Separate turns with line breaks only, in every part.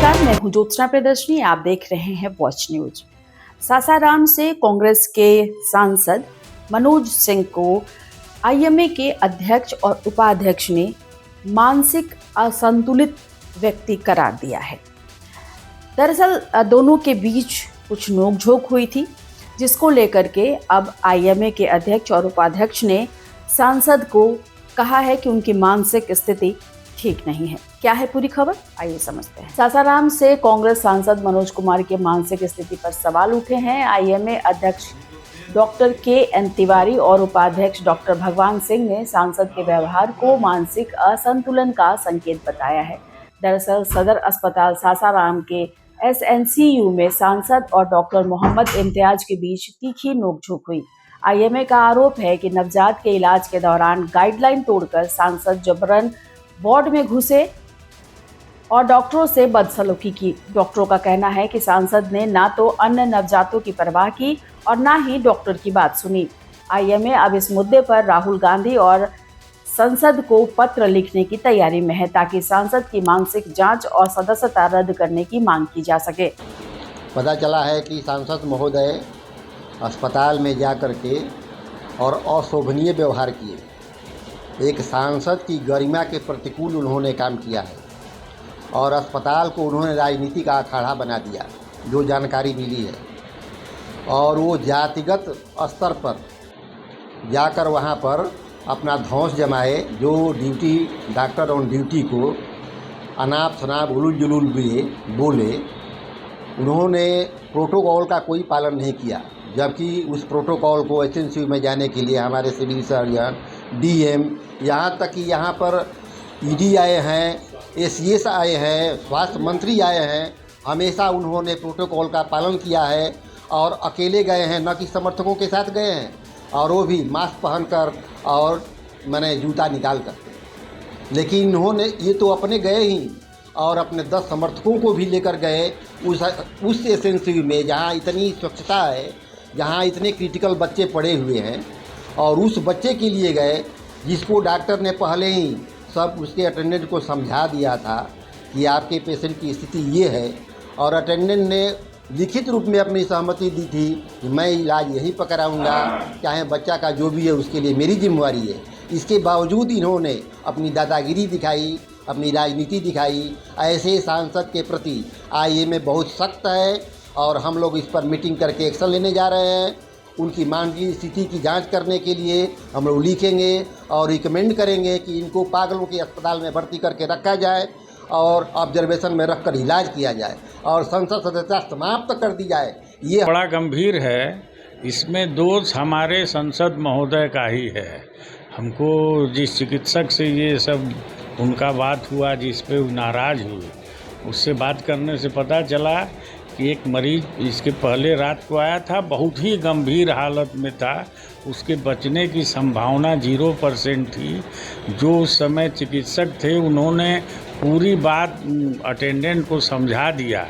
नमस्कार, मैं हूं ज्योत्सना प्रदर्शनी। आप देख रहे हैं वॉच न्यूज। सासाराम से कांग्रेस के सांसद मनोज सिंह को आईएमए के अध्यक्ष और उपाध्यक्ष ने मानसिक असंतुलित व्यक्ति करार दिया है। दरअसल दोनों के बीच कुछ नोकझोंक हुई थी, जिसको लेकर के अब आईएमए के अध्यक्ष और उपाध्यक्ष ने सांसद को कहा है कि उनकी मानसिक स्थिति ठीक नहीं है। क्या है पूरी खबर, आइए समझते हैं। सासाराम से कांग्रेस सांसद मनोज कुमार के मानसिक स्थिति पर सवाल उठे हैं। आईएमए अध्यक्ष डॉक्टर के.एन. तिवारी और उपाध्यक्ष डॉक्टर भगवान सिंह ने सांसद के व्यवहार को मानसिक असंतुलन का संकेत बताया है। दरअसल सदर अस्पताल सासाराम के एसएनसीयू में सांसद और डॉक्टर मोहम्मद इम्तियाज के बीच तीखी नोकझोंक हुई। आईएमए का आरोप है कि नवजात के इलाज के दौरान गाइडलाइन तोड़कर सांसद जबरन वार्ड में घुसे और डॉक्टरों से बदसलूकी की। डॉक्टरों का कहना है कि सांसद ने ना तो अन्य नवजातों की परवाह की और ना ही डॉक्टर की बात सुनी। आईएमए अब इस मुद्दे पर राहुल गांधी और संसद को पत्र लिखने की तैयारी में है, ताकि सांसद की मानसिक जांच और सदस्यता रद्द करने की मांग की जा सके।
पता चला है कि सांसद महोदय अस्पताल में जा कर के और अशोभनीय व्यवहार किए। एक सांसद की गरिमा के प्रतिकूल उन्होंने काम किया है और अस्पताल को उन्होंने राजनीति का अखाड़ा बना दिया, जो जानकारी मिली है। और वो जातिगत स्तर पर जाकर वहाँ पर अपना धौंस जमाए, जो ड्यूटी डॉक्टर ऑन ड्यूटी को अनाप शनाप उलूल जुलूल बोले। उन्होंने प्रोटोकॉल का कोई पालन नहीं किया, जबकि उस प्रोटोकॉल को एसएनसीयू में जाने के लिए हमारे सिविल सर्जन, डीएम, यहाँ तक कि यहाँ पर ईडी आए हैं, एसीएस आए हैं, स्वास्थ्य मंत्री आए हैं, हमेशा उन्होंने प्रोटोकॉल का पालन किया है और अकेले गए हैं, न कि समर्थकों के साथ गए हैं, और वो भी मास्क पहनकर और मैंने जूता निकाल कर। लेकिन इन्होंने ये तो अपने गए ही और अपने 10 समर्थकों को भी लेकर गए उस एसएनसीयू में, जहाँ इतनी स्वच्छता है, जहाँ इतने क्रिटिकल बच्चे पड़े हुए हैं, और उस बच्चे के लिए गए जिसको डॉक्टर ने पहले ही सब उसके अटेंडेंट को समझा दिया था कि आपके पेशेंट की स्थिति ये है, और अटेंडेंट ने लिखित रूप में अपनी सहमति दी थी कि मैं इलाज यहीं पर कराऊँगा, चाहे बच्चा का जो भी है उसके लिए मेरी जिम्मेवारी है। इसके बावजूद इन्होंने अपनी दादागिरी दिखाई, अपनी राजनीति दिखाई। ऐसे सांसद के प्रति आईएमए बहुत सख्त है और हम लोग इस पर मीटिंग करके एक्शन लेने जा रहे हैं। उनकी मानसिक स्थिति की जांच करने के लिए हम लोग लिखेंगे और रिकमेंड करेंगे कि इनको पागलों के अस्पताल में भर्ती करके रखा जाए और ऑब्जर्वेशन में रखकर इलाज किया जाए और संसद सदस्यता समाप्त कर दी जाए। ये
बड़ा गंभीर है। इसमें दोष हमारे संसद महोदय का ही है। हमको जिस चिकित्सक से ये सब उनका बात हुआ, जिस पे नाराज़ हुए, उससे बात करने से पता चला कि एक मरीज इसके पहले रात को आया था, बहुत ही गंभीर हालत में था, उसके बचने की संभावना 0% थी। जो उस समय चिकित्सक थे उन्होंने पूरी बात अटेंडेंट को समझा दिया।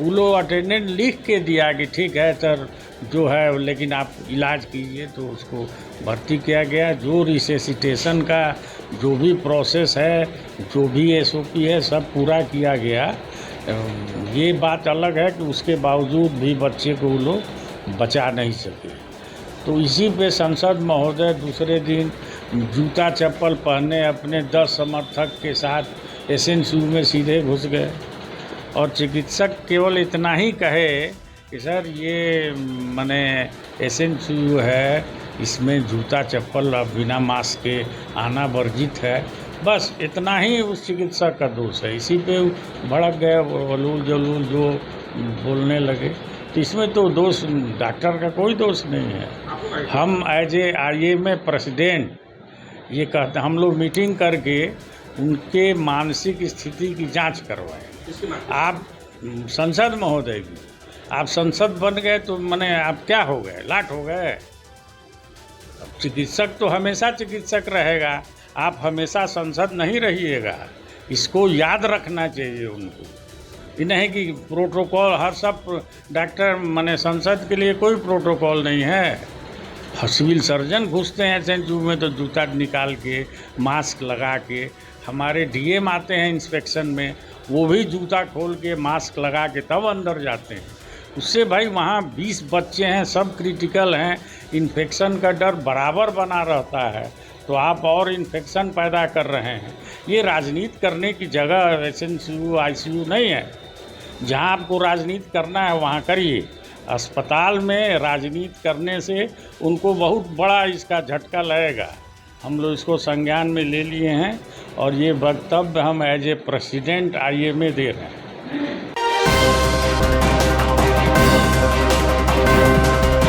वो लोग अटेंडेंट लिख के दिया कि ठीक है सर जो है, लेकिन आप इलाज कीजिए, तो उसको भर्ती किया गया। जो रिसेसिटेशन का जो भी प्रोसेस है, जो भी एसओपी है, सब पूरा किया गया। ये बात अलग है कि उसके बावजूद भी बच्चे को वो लोग बचा नहीं सके। तो इसी पे संसद महोदय दूसरे दिन जूता चप्पल पहने अपने 10 समर्थक के साथ एसएनसीयू में सीधे घुस गए और चिकित्सक केवल इतना ही कहे कि सर ये माने एसएनसीयू है, इसमें जूता चप्पल बिना मास्क के आना वर्जित है, बस इतना ही उस चिकित्सक का दोष है। इसी पे भड़क गए, वलूल जलूल जो बोलने लगे। तो इसमें तो दोष डॉक्टर का कोई दोष नहीं है। हम एज ए आईएमए प्रेसिडेंट ये कहते, हम लोग मीटिंग करके उनके मानसिक स्थिति की जांच करवाएं। आप संसद महोदय भी, आप संसद बन गए तो माने आप क्या हो गए, लाट हो गए। चिकित्सक तो हमेशा चिकित्सक रहेगा, आप हमेशा संसद नहीं रहिएगा। इसको याद रखना चाहिए उनको। ये नहीं कि प्रोटोकॉल हर सब डॉक्टर माने संसद के लिए कोई प्रोटोकॉल नहीं है। सिविल सर्जन घुसते हैं एसएनसीयू में तो जूता निकाल के, मास्क लगा के। हमारे डीएम आते हैं इंस्पेक्शन में, वो भी जूता खोल के मास्क लगा के तब अंदर जाते हैं। उससे भाई वहाँ 20 बच्चे हैं, सब क्रिटिकल हैं, इन्फेक्शन का डर बराबर बना रहता है, तो आप और इन्फेक्शन पैदा कर रहे हैं। ये राजनीति करने की जगह एसएनसीयू आईसीयू नहीं है। जहाँ आपको राजनीति करना है वहाँ करिए। अस्पताल में राजनीति करने से उनको बहुत बड़ा इसका झटका लगेगा। हम लोग इसको संज्ञान में ले लिए हैं और ये वक्तव्य हम एज ए प्रेसिडेंट आईएमए दे रहे हैं।